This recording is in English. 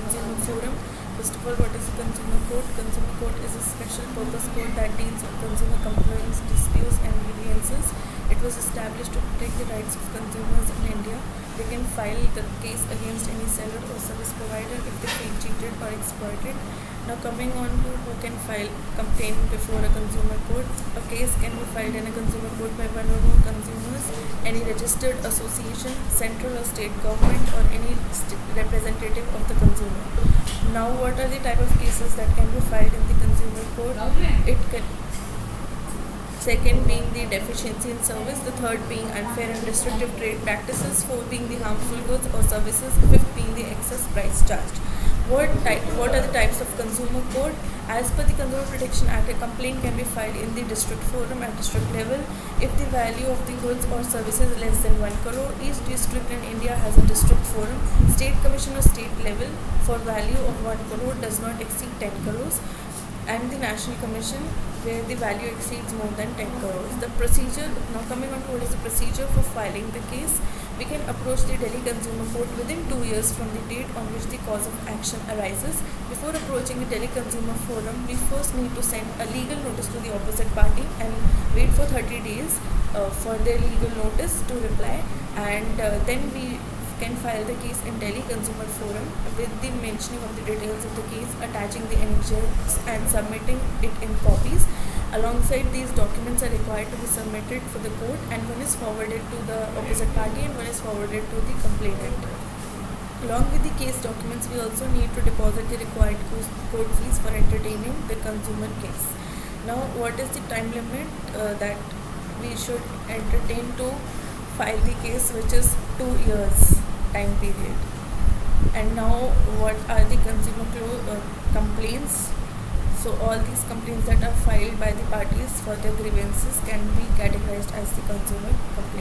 consumer forum. First of all, what is the consumer court? Consumer court is a special purpose court that deals with consumer complaints, disputes and grievances. It was established to protect the rights of consumers in India. They can file the case against any seller or service provider if they feel cheated or exploited. Now coming on to who can file complaint before a consumer court. A case can be filed in a consumer court by one or more consumers, any registered association, central or state government or any representative of the consumer. Now what are the type of cases that can be filed in the consumer court? It can second being the deficiency in service, the third being unfair and restrictive trade practices, fourth being the harmful goods or services, fifth being the excess price charged. What are the types of consumer court? As per the Consumer Protection Act, a complaint can be filed in the district forum at district level if the value of the goods or services is less than 1 crore. Each district in India has a district forum. State commission or state level for value of 1 crore does not exceed 10 crores. And the National Commission where the value exceeds more than 10 crores. The procedure, now coming on to what is the procedure for filing the case, we can approach the Delhi Consumer Court within 2 years from the date on which the cause of action arises. Before approaching the Delhi Consumer Forum, we first need to send a legal notice to the opposite party and wait for 30 days for their legal notice to reply, and then we can file the case in Delhi Consumer Forum with the mentioning of the details of the case, attaching the annexures and submitting it in copies. Alongside these documents are required to be submitted for the court, and one is forwarded to the opposite party and one is forwarded to the complainant. Along with the case documents, we also need to deposit the required court fees for entertaining the consumer case. Now, what is the time limit that we should entertain to file the case, which is 2 years time period? And now what are the consumer complaints? So all these complaints that are filed by the parties for their grievances can be categorized as the consumer complaint.